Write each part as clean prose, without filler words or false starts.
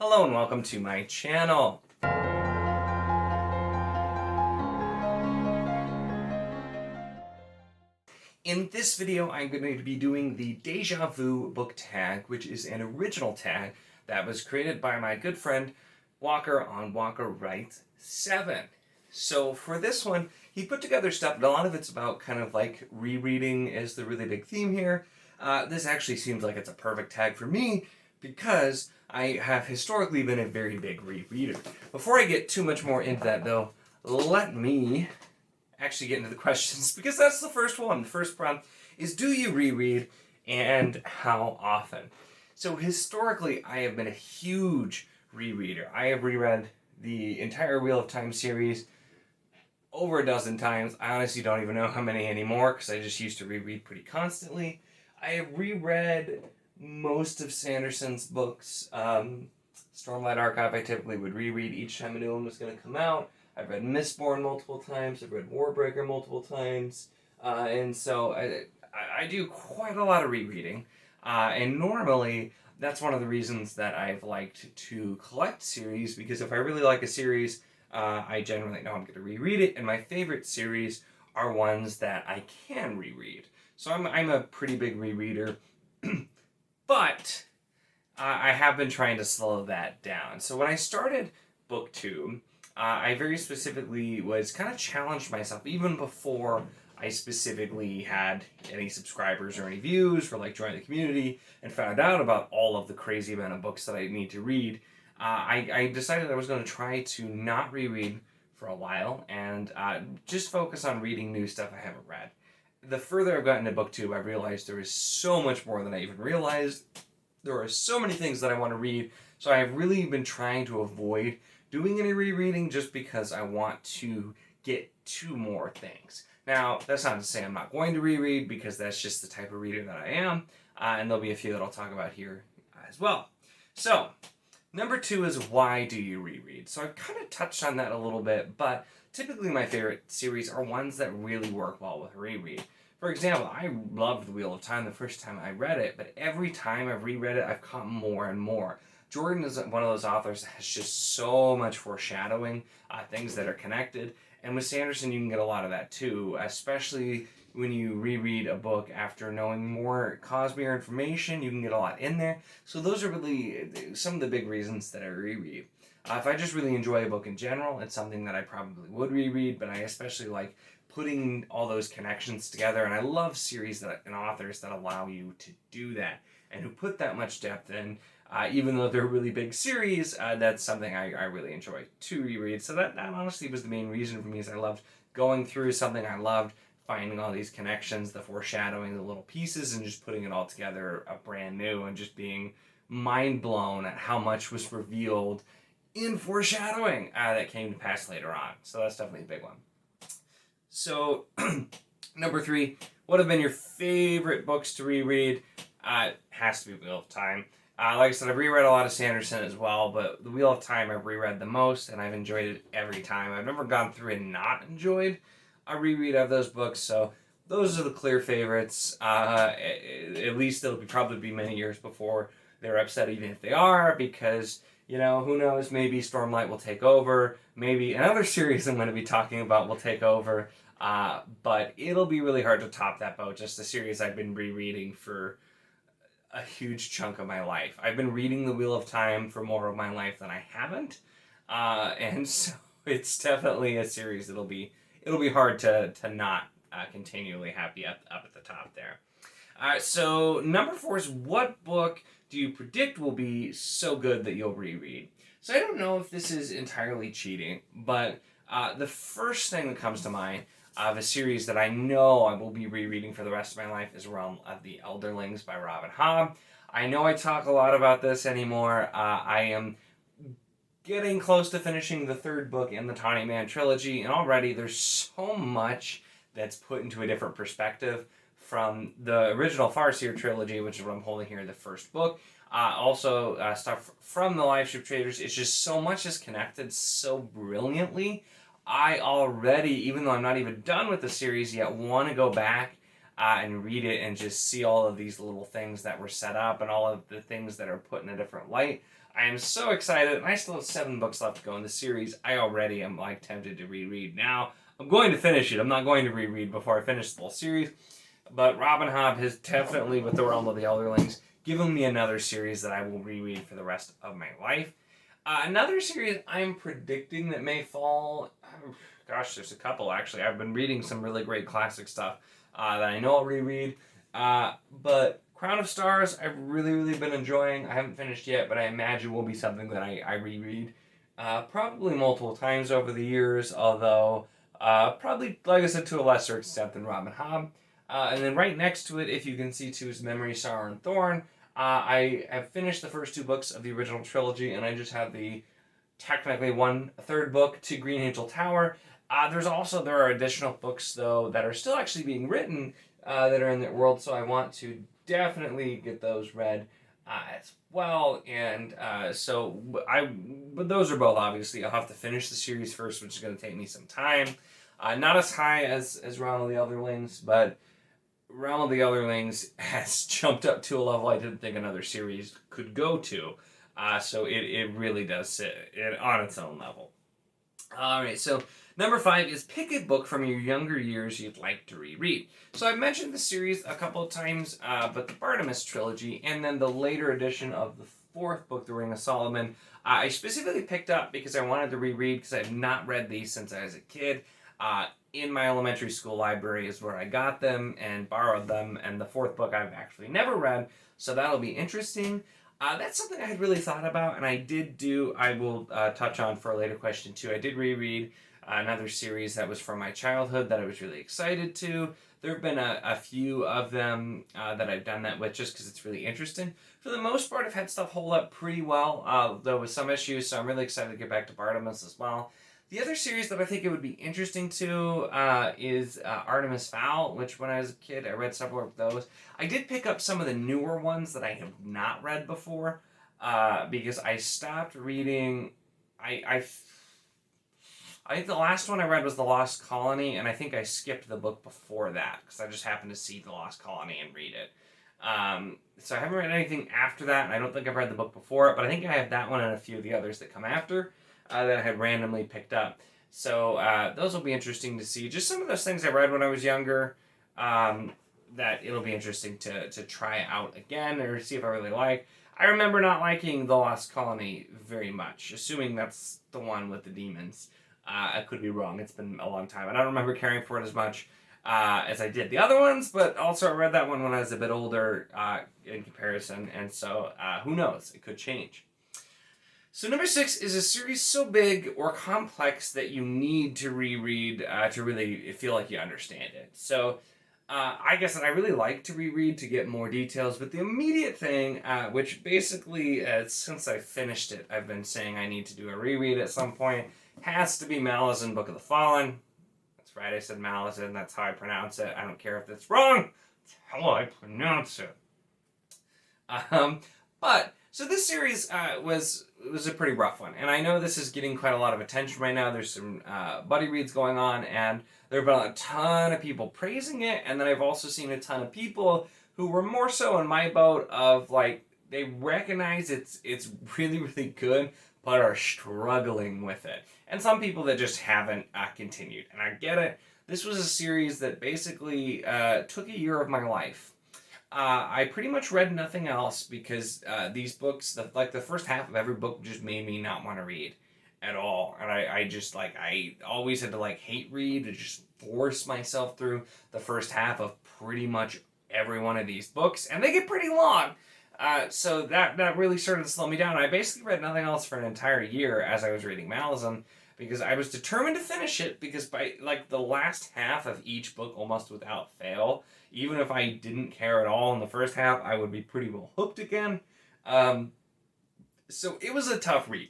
Hello and welcome to my channel. In this video, I'm going to be doing the Deja Vu Book Tag, which is an original tag that was created by my good friend Walker on Walker Writes 7. So for this one, he put together stuff, but a lot of it's about kind of like rereading is the really big theme here. This actually seems like it's a perfect tag for me because I have historically been a very big rereader. Before I get too much more into that though, let me actually get into the questions because that's the first one. The first prompt is, do you reread and how often? So historically, I have been a huge rereader. I have reread the entire Wheel of Time series over a dozen times. I honestly don't even know how many anymore because I just used to reread pretty constantly. I have reread most of Sanderson's books. Stormlight Archive I typically would reread each time a new one was going to come out. I've read Mistborn multiple times. I've read Warbreaker multiple times. And so I do quite a lot of rereading. And normally, that's one of the reasons that I've liked to collect series, because if I really like a series, I generally know I'm going to reread it. And my favorite series are ones that I can reread. So I'm a pretty big rereader. But I have been trying to slow that down. So when I started book 2, I very specifically was kind of challenged myself, even before I specifically had any subscribers or any views, or like joined the community and found out about all of the crazy amount of books that I need to read. I decided I was going to try to not reread for a while and just focus on reading new stuff I haven't read. The further I've gotten to book 2, I've realized there is so much more than I even realized. There are so many things that I want to read, so I have really been trying to avoid doing any rereading just because I want to get to more things. Now, that's not to say I'm not going to reread, because that's just the type of reader that I am, and there'll be a few that I'll talk about here as well. So, number 2 is, why do you reread? So I've kind of touched on that a little bit, but typically my favorite series are ones that really work well with reread. For example, I loved The Wheel of Time the first time I read it, but every time I've reread it, I've caught more and more. Jordan is one of those authors that has just so much foreshadowing, things that are connected. And with Sanderson, you can get a lot of that too, especially when you reread a book after knowing more Cosmere information. You can get a lot in there. So those are really some of the big reasons that I reread. If I just really enjoy a book in general, it's something that I probably would reread, but I especially like putting all those connections together. And I love series and authors that allow you to do that and who put that much depth in. Even though they're really big series, that's something I really enjoy to reread. So that honestly was the main reason for me, is I loved going through something I loved, finding all these connections, the foreshadowing, the little pieces, and just putting it all together brand new, and just being mind blown at how much was revealed in foreshadowing that came to pass later on. So that's definitely a big one. So, number 3, what have been your favorite books to reread? Has to be Wheel of Time. Like I said, I've reread a lot of Sanderson as well, but The Wheel of Time I've reread the most, and I've enjoyed it every time. I've never gone through and not enjoyed a reread of those books, so those are the clear favorites. At least it'll probably be many years before they're upset, even if they are, because, you know, who knows, maybe Stormlight will take over, maybe another series I'm going to be talking about will take over, but it'll be really hard to top that boat, just a series I've been rereading for a huge chunk of my life. I've been reading The Wheel of Time for more of my life than I haven't, and so it's definitely a series that'll be hard to not continually have be up at the top there. So number 4 is, what book do you predict will be so good that you'll reread? So I don't know if this is entirely cheating, but the first thing that comes to mind of a series that I know I will be rereading for the rest of my life is Realm of the Elderlings by Robin Hobb. I know I talk a lot about this anymore. I am getting close to finishing the 3rd book in the Tawny Man trilogy, and already there's so much that's put into a different perspective from the original Farseer trilogy, which is what I'm holding here, the 1st book. Also, stuff from the Life Ship Traders. It's just so much is connected so brilliantly. I already, even though I'm not even done with the series yet, want to go back and read it and just see all of these little things that were set up and all of the things that are put in a different light. I am so excited, and I still have 7 books left to go in the series. I already am like tempted to reread now. I'm going to finish it. I'm not going to reread before I finish the whole series. But Robin Hobb has definitely, with The Realm of the Elderlings, given me another series that I will reread for the rest of my life. Another series I'm predicting that may fall... gosh, there's a couple, actually. I've been reading some really great classic stuff that I know I'll reread. But Crown of Stars, I've really been enjoying. I haven't finished yet, but I imagine will be something that I reread probably multiple times over the years, although probably, like I said, to a lesser extent than Robin Hobb. And then right next to it, If You Can See To, is Memory, Sorrow, and Thorn. I have finished the first 2 books of the original trilogy, and I just have the technically 1/3 book to Green Angel Tower. There are additional books, though, that are still actually being written that are in that world, so I want to definitely get those read as well. And but those are both, obviously. I'll have to finish the series first, which is going to take me some time. Not as high as Realm of the Elderlings, but Realm of the Elderlings has jumped up to a level I didn't think another series could go to. So it really does sit on its own level. Alright, so number 5 is pick a book from your younger years you'd like to reread. So I've mentioned the series a couple of times, but the Bartimaeus trilogy, and then the later edition of the 4th book, The Ring of Solomon, I specifically picked up because I wanted to reread because I have not read these since I was a kid. In my elementary school library is where I got them and borrowed them, and the 4th book I've actually never read, so that'll be interesting. That's something I had really thought about, and I will touch on for a later question too. I did reread another series that was from my childhood that I was really excited to. There have been a few of them that I've done that with just because it's really interesting. For the most part, I've had stuff hold up pretty well, though with some issues, so I'm really excited to get back to Bartimaeus as well. The other series that I think it would be interesting to is Artemis Fowl, which when I was a kid, I read several of those. I did pick up some of the newer ones that I have not read before because I stopped reading... I think the last one I read was The Lost Colony, and I think I skipped the book before that because I just happened to see The Lost Colony and read it. So I haven't read anything after that, and I don't think I've read the book before it, but I think I have that one and a few of the others that come after. That I had randomly picked up. So those will be interesting to see. Just some of those things I read when I was younger that it'll be interesting to try out again or see if I really like. I remember not liking The Lost Colony very much, assuming that's the one with the demons. I could be wrong. It's been a long time. I don't remember caring for it as much as I did the other ones, but also I read that one when I was a bit older in comparison, and so who knows? It could change. So number 6 is a series so big or complex that you need to reread to really feel like you understand it. So I guess that I really like to reread to get more details, but the immediate thing, which basically since I finished it, I've been saying I need to do a reread at some point, has to be Malazan, Book of the Fallen. That's right, I said Malazan, that's how I pronounce it. I don't care if that's wrong, that's how I pronounce it. So this series was a pretty rough one, and I know this is getting quite a lot of attention right now. There's some buddy reads going on, and there have been a ton of people praising it, and then I've also seen a ton of people who were more so in my boat of, like, they recognize it's really good, but are struggling with it. And some people that just haven't continued, and I get it. This was a series that basically took a year of my life. I pretty much read nothing else because these books, the first half of every book just made me not want to read at all. And I always had to hate read to just force myself through the first half of pretty much every one of these books. And they get pretty long. So that really started to slow me down. I basically read nothing else for an entire year as I was reading Malazan because I was determined to finish it because by the last half of each book, almost without fail, even if I didn't care at all in the first half, I would be pretty well hooked again. So it was a tough read.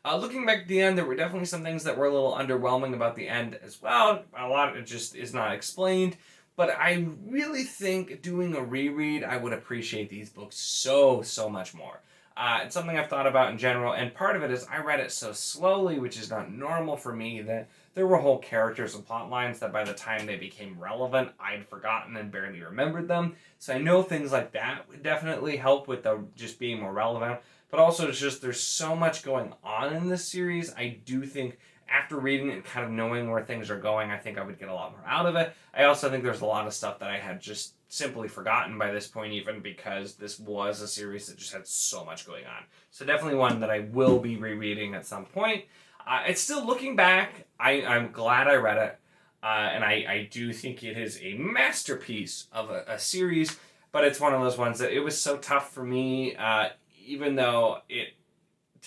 Looking back at the end, there were definitely some things that were a little underwhelming about the end as well. A lot of it just is not explained. But I really think doing a reread, I would appreciate these books so much more. It's something I've thought about in general, and part of it is I read it so slowly, which is not normal for me, that there were whole characters and plot lines that by the time they became relevant, I'd forgotten and barely remembered them. So I know things like that would definitely help with just being more relevant. but also it's just there's so much going on in this series. I do think after reading it and kind of knowing where things are going, I think I would get a lot more out of it. I also think there's a lot of stuff that I had just simply forgotten by this point, even because this was a series that just had so much going on. So definitely one that I will be rereading at some point. It's still, looking back, I'm glad I read it. And I do think it is a masterpiece of a series, but it's one of those ones that it was so tough for me, even though it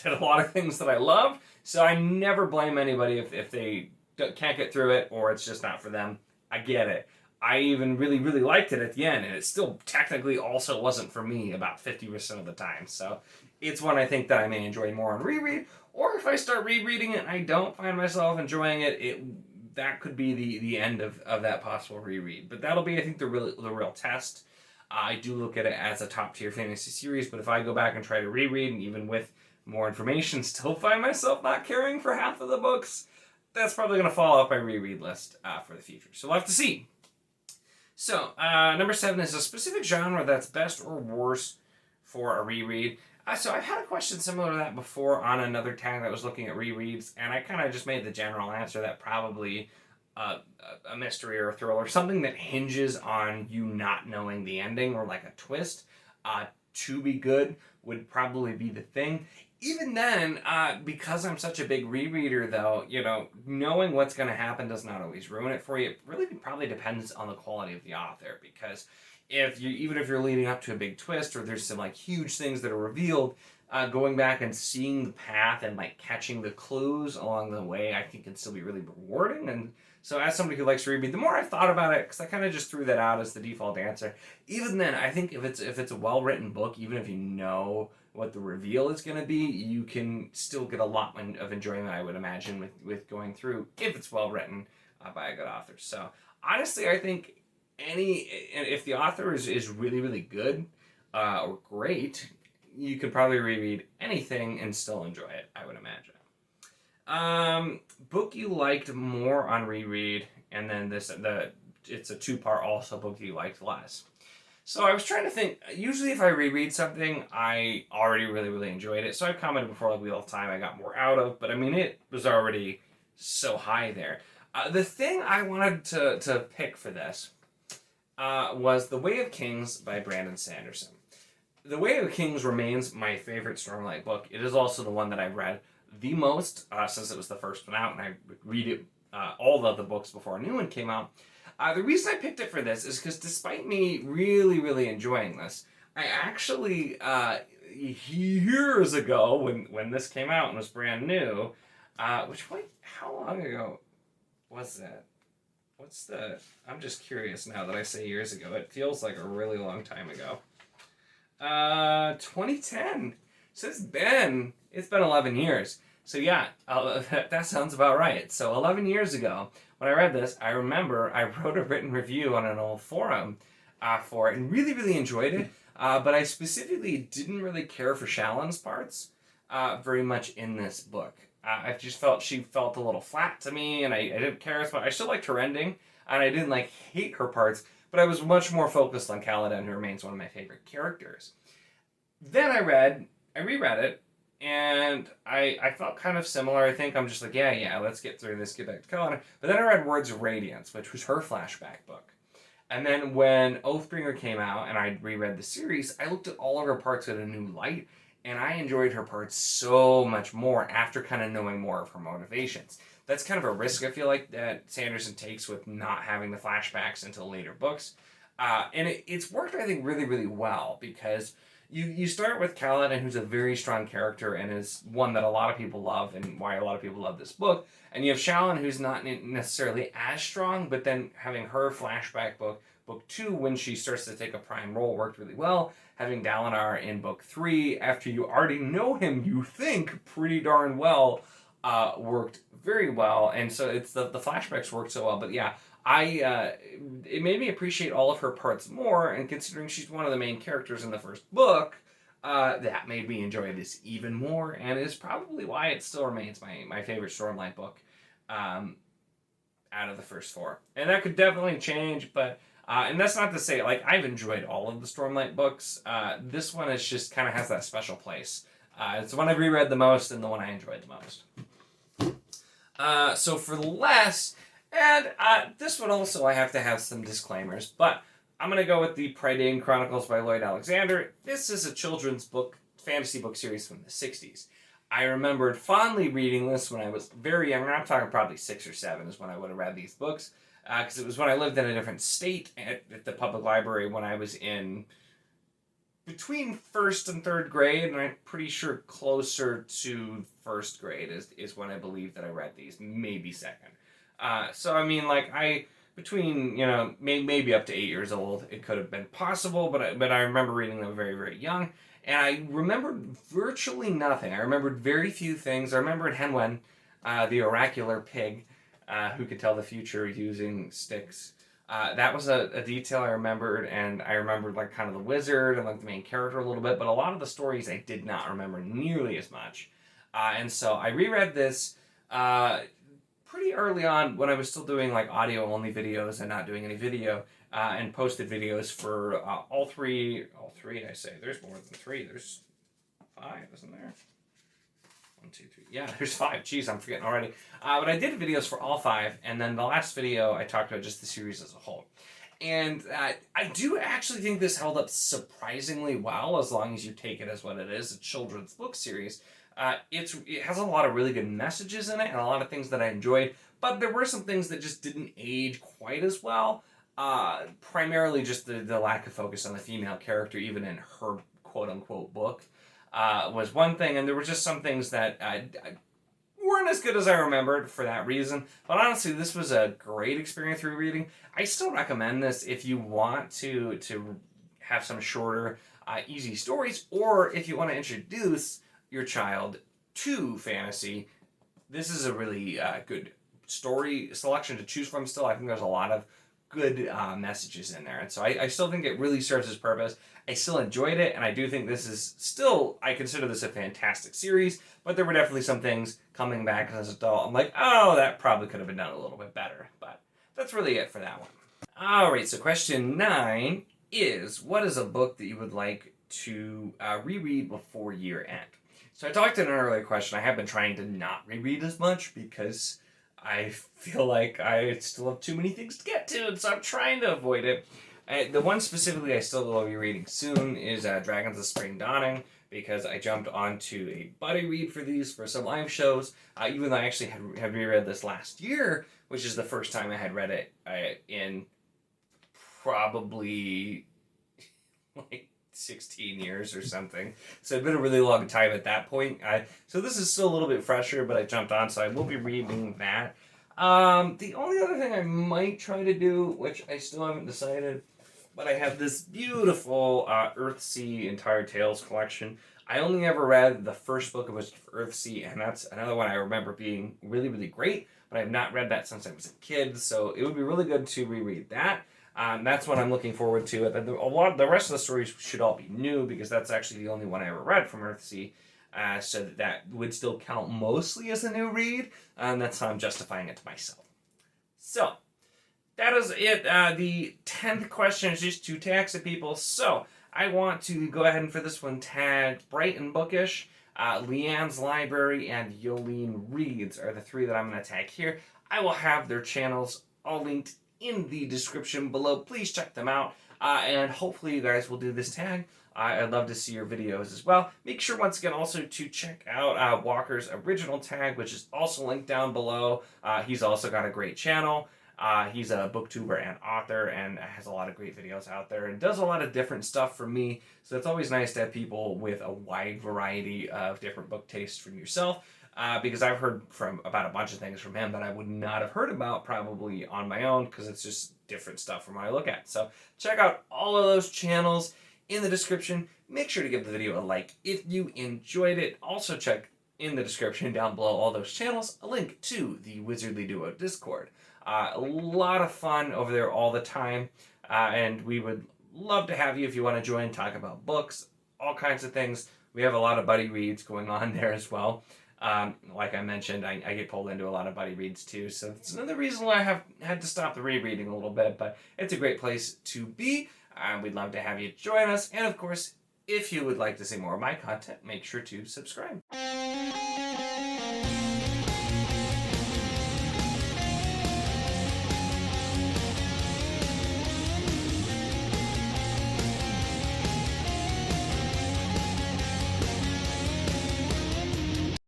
did a lot of things that I love. So I never blame anybody if they can't get through it or it's just not for them. I get it. I even really, really liked it at the end, and it still technically also wasn't for me about 50% of the time. So it's one I think that I may enjoy more on reread, or if I start rereading it and I don't find myself enjoying it, that could be the end of that possible reread. But that'll be, I think, the real test. I do look at it as a top-tier fantasy series, but if I go back and try to reread, and even with more information, still find myself not caring for half of the books, that's probably going to fall off my reread list for the future. So we'll have to see. So, number 7 is a specific genre that's best or worse for a reread. So I've had a question similar to that before on another tag that was looking at rereads, and I kind of just made the general answer that probably a mystery or a thriller, something that hinges on you not knowing the ending or like a twist, to be good would probably be the thing. Even then, because I'm such a big rereader, though, knowing what's going to happen does not always ruin it for you. It really probably depends on the quality of the author, because even if you're leading up to a big twist or there's some like huge things that are revealed, going back and seeing the path and like catching the clues along the way, I think can still be really rewarding. And so as somebody who likes to reread, the more I've thought about it, because I kind of just threw that out as the default answer, even then, I think if it's a well-written book, even if you know what the reveal is going to be, you can still get a lot of enjoyment, I would imagine, with going through, if it's well-written by a good author. So honestly, I think if the author is really, really good or great, you could probably reread anything and still enjoy it, I would imagine. Book you liked more on reread, and then it's a two-part also book you liked less. So I was trying to think, usually if I reread something, I already really, really enjoyed it. So I've commented before, like Wheel of Time, I got more out of, but I mean, it was already so high there. The thing I wanted to pick for this was The Way of Kings by Brandon Sanderson. The Way of Kings remains my favorite Stormlight book. It is also the one that I've read the most since it was the first one out, and I read it all of the books before a new one came out. The reason I picked it for this is because despite me really, really enjoying this, I actually, years ago, when this came out and was brand new, how long ago was that? I'm just curious now that I say years ago. It feels like a really long time ago. 2010. So it's been 11 years. So yeah, that sounds about right. So 11 years ago, when I read this, I remember I wrote a written review on an old forum for it and really, really enjoyed it. But I specifically didn't really care for Shallon's parts very much in this book. I just felt she felt a little flat to me, and I didn't care as much. I still liked her ending, and I didn't hate her parts, but I was much more focused on Kaladin, who remains one of my favorite characters. Then I reread it, and I felt kind of similar. I think I'm just like, yeah, let's get through this, get back to Kaladin. But then I read Words of Radiance, which was her flashback book. And then when Oathbringer came out and I reread the series, I looked at all of her parts in a new light, and I enjoyed her parts so much more after kind of knowing more of her motivations. That's kind of a risk, I feel like, that Sanderson takes with not having the flashbacks until later books. And it's worked, I think, really, really well, because you start with Kaladin, who's a very strong character and is one that a lot of people love and why a lot of people love this book. And you have Shallon, who's not necessarily as strong, but then having her flashback book 2, when she starts to take a prime role, worked really well. Having Dalinar in book 3, after you already know him, you think, pretty darn well, worked very well. And so it's the flashbacks worked so well. But yeah, it made me appreciate all of her parts more, and considering she's one of the main characters in the first book, that made me enjoy this even more, and is probably why it still remains my favorite Stormlight book out of the first 4. And that could definitely change, but and that's not to say, I've enjoyed all of the Stormlight books. This one is just kind of has that special place It's the one I've reread the most and the one I enjoyed the most. So for the last, and this one also I have to have some disclaimers, but I'm going to go with the Predating Chronicles by Lloyd Alexander. This is a children's book, fantasy book series from the 60s. I remembered fondly reading this when I was very young. I'm talking probably 6 or 7 is when I would have read these books. Because it was when I lived in a different state at the public library when I was in between 1st and 3rd grade, and I'm pretty sure closer to 1st grade is when I believe that I read these, maybe 2nd. So I mean, like, between, you know, maybe up to 8 years old, it could have been possible, but I remember reading them very, very young, and I remembered virtually nothing. I remembered very few things. I remembered Henwen, the oracular pig, who could tell the future using sticks. That was a detail I remembered, and I remembered, like, kind of the wizard and, like, the main character a little bit, but a lot of the stories I did not remember nearly as much. And so I reread this pretty early on when I was still doing, like, audio-only videos and not doing any video, and posted videos for all three, I say. There's more than 3. There's 5, isn't there? 1, 2, 3. Yeah, there's 5. Jeez, I'm forgetting already. But I did videos for all 5, and then the last video I talked about just the series as a whole. And I do actually think this held up surprisingly well, as long as you take it as what it is, a children's book series. It has a lot of really good messages in it, and a lot of things that I enjoyed, but there were some things that just didn't age quite as well. Primarily just the lack of focus on the female character, even in her quote-unquote book. Was one thing, and there were just some things that weren't as good as I remembered for that reason. But honestly, this was a great experience rereading. I still recommend this if you want to have some shorter, easy stories, or if you want to introduce your child to fantasy. This is a really good story selection to choose from still. I think there's a lot of good messages in there, and so I still think it really serves its purpose. I still enjoyed it, and I do think this is still, I consider this a fantastic series, but there were definitely some things coming back as an adult. I'm like, oh, that probably could have been done a little bit better, but that's really it for that one. Alright, so question 9 is, what is a book that you would like to reread before year end? So I talked in an earlier question, I have been trying to not reread as much because I feel like I still have too many things to get to, and so I'm trying to avoid it. The one specifically I still will be reading soon is Dragons of Spring Dawning, because I jumped onto a buddy read for these for some live shows, even though I actually had reread this last year, which is the first time I had read it in probably like 16 years or something. So it's been a really long time at that point. So this is still a little bit fresher, but I jumped on, so I will be reading that. The only other thing I might try to do, which I still haven't decided, but I have this beautiful Earthsea Entire Tales collection. I only ever read the first book of Earthsea, and that's another one I remember being really, really great, but I have not read that since I was a kid, so it would be really good to reread that. That's what I'm looking forward to. The rest of the stories should all be new, because that's actually the only one I ever read from Earthsea. So that would still count mostly as a new read, and that's how I'm justifying it to myself. So, that is it. The 10th question is just 2 tags of people. So, I want to go ahead and for this one tag Bright and Bookish, Leanne's Library, and Yolene Reads are the 3 that I'm going to tag here. I will have their channels all linked in the description below. Please check them out, and hopefully you guys will do this tag. I'd love to see your videos as well. Make sure, once again, also to check out Walker's original tag, which is also linked down below. He's also got a great channel. He's a booktuber and author, and has a lot of great videos out there, and does a lot of different stuff for me. So it's always nice to have people with a wide variety of different book tastes from yourself. Because I've heard about a bunch of things from him that I would not have heard about probably on my own, because it's just different stuff from what I look at. So check out all of those channels in the description. Make sure to give the video a like if you enjoyed it. Also check in the description down below all those channels a link to the Wizardly Duo Discord. A lot of fun over there all the time, and we would love to have you if you want to join, talk about books, all kinds of things. We have a lot of buddy reads going on there as well. Like I mentioned, I get pulled into a lot of buddy reads too, so it's another reason why I have had to stop the rereading a little bit, but it's a great place to be. We'd love to have you join us, and of course, If you would like to see more of my content, make sure to subscribe.